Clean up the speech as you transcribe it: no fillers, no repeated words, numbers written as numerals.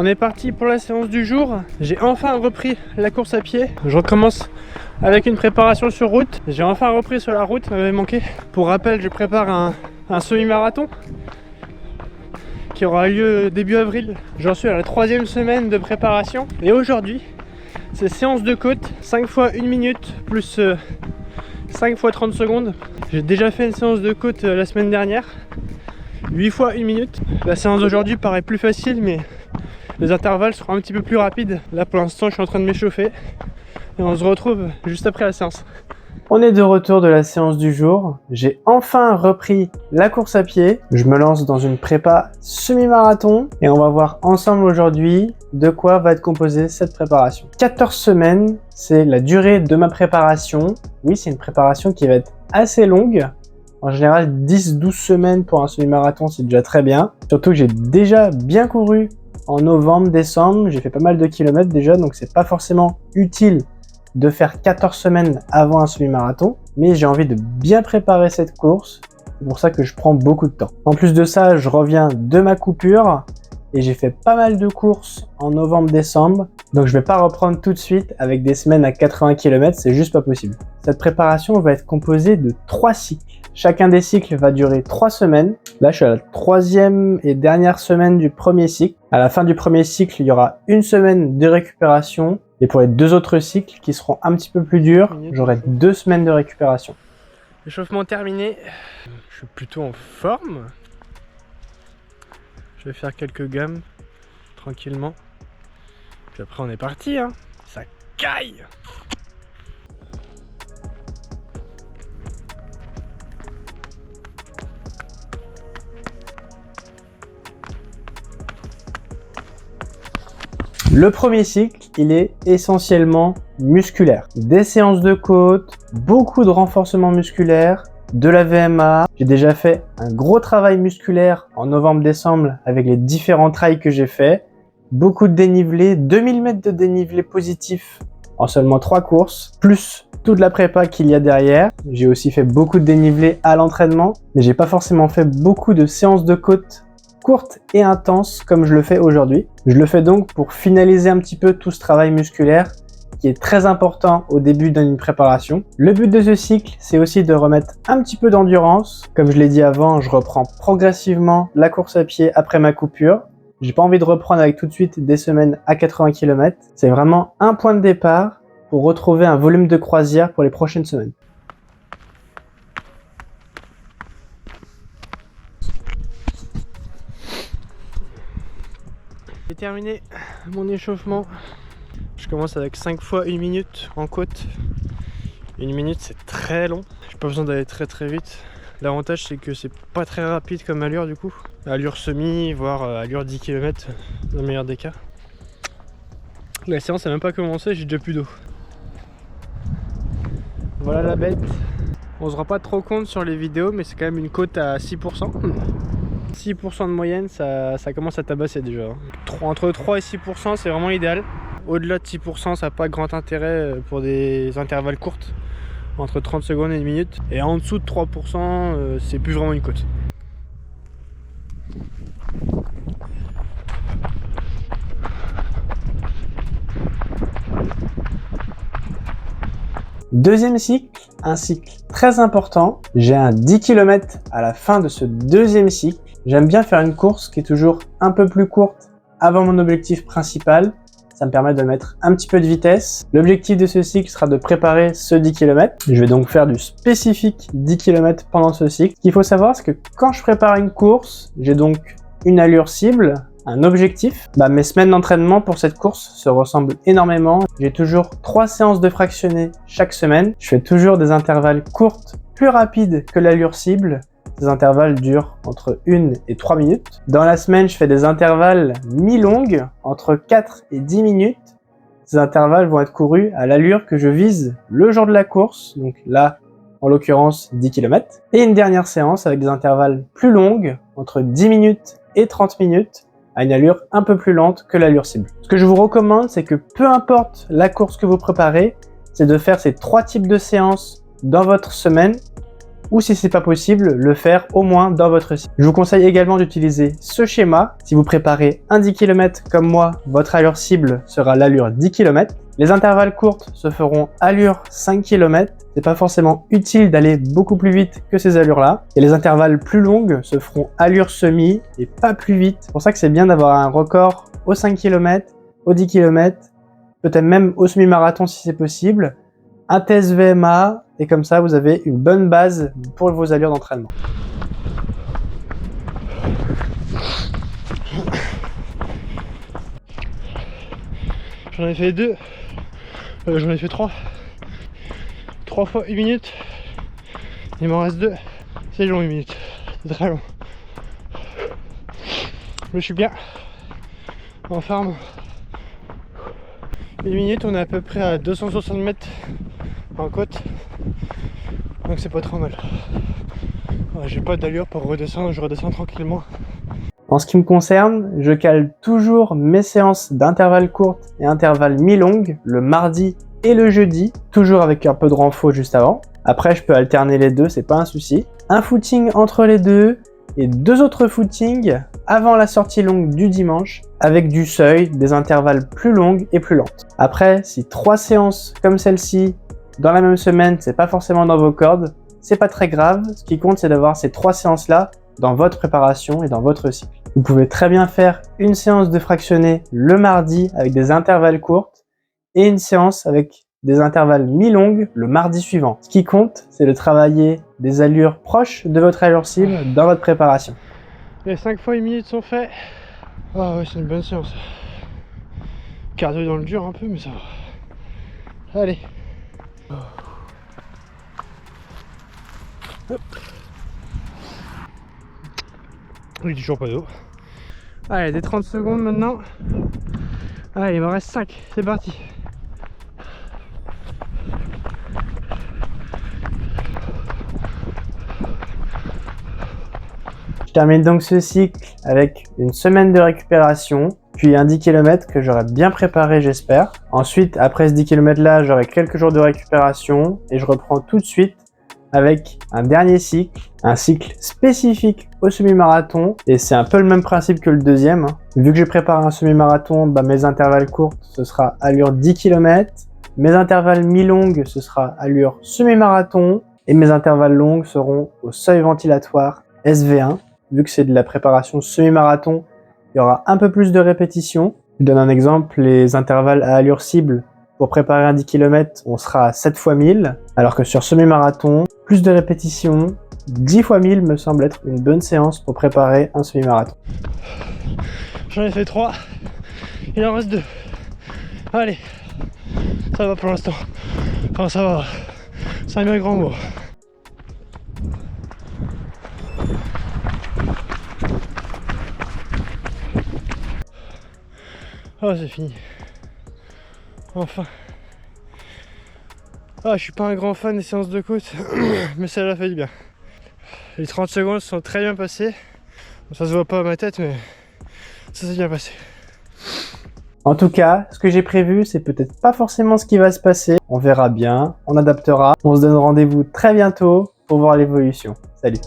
On est parti pour la séance du jour. J'ai enfin repris la course à pied. Je recommence avec une préparation sur route. J'ai enfin repris sur la route, ça m'avait manqué. Pour rappel, je prépare un semi-marathon qui aura lieu début avril. J'en suis à la 3e semaine de préparation. Et aujourd'hui, c'est séance de côte, 5 fois 1 minute plus 5 fois 30 secondes. J'ai déjà fait une séance de côte la semaine dernière, 8 fois 1 minute. La séance d'aujourd'hui paraît plus facile, mais les intervalles seront un petit peu plus rapides. Là pour l'instant je suis en train de m'échauffer et on se retrouve juste après la séance. On est de retour de la séance du jour. J'ai enfin repris la course à pied. Je me lance dans une prépa semi-marathon et on va voir ensemble aujourd'hui de quoi va être composée cette préparation. 14 semaines, c'est la durée de ma préparation. Oui, c'est une préparation qui va être assez longue. En général, 10-12 semaines pour un semi-marathon, c'est déjà très bien. Surtout que j'ai déjà bien couru en novembre, décembre. J'ai fait pas mal de kilomètres déjà, donc c'est pas forcément utile de faire 14 semaines avant un semi-marathon, mais j'ai envie de bien préparer cette course, c'est pour ça que je prends beaucoup de temps. En plus de ça, je reviens de ma coupure et j'ai fait pas mal de courses en novembre-décembre, donc je vais pas reprendre tout de suite avec des semaines à 80 km, c'est juste pas possible. Cette préparation va être composée de 3 cycles. Chacun des cycles va durer 3 semaines. Là, je suis à la 3e et dernière semaine du premier cycle. À la fin du premier cycle, il y aura une semaine de récupération. Et pour les 2 autres cycles qui seront un petit peu plus durs, j'aurai 2 semaines de récupération. Échauffement terminé. Je suis plutôt en forme. Je vais faire quelques gammes tranquillement. Puis après on est parti, hein. Ça caille. Le premier cycle, il est essentiellement musculaire. Des séances de côte, beaucoup de renforcement musculaire, de la VMA. J'ai déjà fait un gros travail musculaire en novembre-décembre avec les différents trails que j'ai fait. Beaucoup de dénivelé, 2000 mètres de dénivelé positif en seulement 3 courses, plus toute la prépa qu'il y a derrière. J'ai aussi fait beaucoup de dénivelé à l'entraînement, mais j'ai pas forcément fait beaucoup de séances de côte courte et intense comme je le fais aujourd'hui. Je le fais donc pour finaliser un petit peu tout ce travail musculaire qui est très important au début d'une préparation. Le but de ce cycle, c'est aussi de remettre un petit peu d'endurance. Comme je l'ai dit avant, je reprends progressivement la course à pied après ma coupure. J'ai pas envie de reprendre avec tout de suite des semaines à 80 km. C'est vraiment un point de départ pour retrouver un volume de croisière pour les prochaines semaines. J'ai terminé mon échauffement. Je commence avec 5 fois 1 minute en côte. 1 minute, c'est très long. J'ai pas besoin d'aller très vite. L'avantage, c'est que c'est pas très rapide comme allure du coup. Allure semi, voire allure 10 km dans le meilleur des cas. La séance n'a même pas commencé, j'ai déjà plus d'eau. Voilà la bête. On se rend pas trop compte sur les vidéos, mais c'est quand même une côte à 6%. 6% de moyenne, ça commence à tabasser déjà. Entre 3 et 6%, c'est vraiment idéal. Au-delà de 6%, ça n'a pas grand intérêt pour des intervalles courtes, entre 30 secondes et 1 minute. Et en dessous de 3%, c'est plus vraiment une côte. Deuxième cycle, un cycle très important. J'ai un 10 km à la fin de ce deuxième cycle. J'aime bien faire une course qui est toujours un peu plus courte avant mon objectif principal. Ça me permet de mettre un petit peu de vitesse. L'objectif de ce cycle sera de préparer ce 10 km. Je vais donc faire du spécifique 10 km pendant ce cycle. Ce qu'il faut savoir, c'est que quand je prépare une course, j'ai donc une allure cible, un objectif. Mes semaines d'entraînement pour cette course se ressemblent énormément. J'ai toujours 3 séances de fractionnés chaque semaine. Je fais toujours des intervalles courtes, plus rapides que l'allure cible. Ces intervalles durent entre 1 et 3 minutes. Dans la semaine, je fais des intervalles mi-longues, entre 4 et 10 minutes. Ces intervalles vont être courus à l'allure que je vise le jour de la course. Donc là, en l'occurrence, 10 km. Et une dernière séance avec des intervalles plus longues, entre 10 minutes et 30 minutes, à une allure un peu plus lente que l'allure cible. Ce que je vous recommande, c'est que peu importe la course que vous préparez, c'est de faire ces 3 types de séances dans votre semaine ou si c'est pas possible, le faire au moins dans votre cycle. Je vous conseille également d'utiliser ce schéma. Si vous préparez un 10 km comme moi, votre allure cible sera l'allure 10 km. Les intervalles courts se feront allure 5 km. C'est pas forcément utile d'aller beaucoup plus vite que ces allures-là. Et les intervalles plus longues se feront allure semi et pas plus vite. C'est pour ça que c'est bien d'avoir un record au 5 km, au 10 km, peut-être même au semi-marathon si c'est possible, un test VMA, et comme ça vous avez une bonne base pour vos allures d'entraînement. J'en ai fait 2, j'en ai fait 3. 3 fois 1 minute, il m'en reste 2. C'est long 1 minute, c'est très long. Mais je suis bien en forme. 1 minute, on est à peu près à 260 mètres en côte, donc c'est pas trop mal. J'ai pas d'allure pour redescendre, je redescends tranquillement. En ce qui me concerne, je cale toujours mes séances d'intervalles courtes et intervalles mi-longues le mardi et le jeudi, toujours avec un peu de renfort juste avant. Après, je peux alterner les deux, c'est pas un souci. Un footing entre les deux et 2 autres footings avant la sortie longue du dimanche avec du seuil, des intervalles plus longues et plus lentes. Après, si 3 séances comme celle-ci dans la même semaine, c'est pas forcément dans vos cordes, c'est pas très grave. Ce qui compte, c'est d'avoir ces 3 séances-là dans votre préparation et dans votre cycle. Vous pouvez très bien faire une séance de fractionné le mardi avec des intervalles courts et une séance avec des intervalles mi-longues le mardi suivant. Ce qui compte, c'est de travailler des allures proches de votre allure cible dans votre préparation. Les 5 fois 1 minute sont faits. Ah ouais, c'est une bonne séance. Cardio dans le dur un peu, mais ça va. Allez. Hop. Il dit toujours pas d'eau. Allez, des 30 secondes maintenant. Allez, il me reste 5, c'est parti. Je termine donc ce cycle avec une semaine de récupération, puis un 10 km que j'aurai bien préparé j'espère. Ensuite, après ce 10 km là, j'aurai quelques jours de récupération et je reprends tout de suite avec un dernier cycle, un cycle spécifique au semi-marathon, et c'est un peu le même principe que le deuxième. Vu que je prépare un semi-marathon, mes intervalles courts, ce sera allure 10 km, mes intervalles mi-longues, ce sera allure semi-marathon, et mes intervalles longues seront au seuil ventilatoire SV1. Vu que c'est de la préparation semi-marathon, il y aura un peu plus de répétitions. Je donne un exemple, les intervalles à allure cible, pour préparer un 10 km, on sera à 7 fois 1000, alors que sur semi-marathon, plus de répétitions, 10 fois 1000 me semble être une bonne séance pour préparer un semi-marathon. J'en ai fait 3, il en reste 2. Allez, ça va pour l'instant. Enfin ça va, c'est un bien grand mot. Oh, c'est fini. Enfin. Ah, je suis pas un grand fan des séances de côte, mais ça l'a fait du bien. Les 30 secondes sont très bien passées. Ça se voit pas à ma tête, mais ça s'est bien passé. En tout cas, ce que j'ai prévu, c'est peut-être pas forcément ce qui va se passer. On verra bien, on adaptera. On se donne rendez-vous très bientôt pour voir l'évolution. Salut!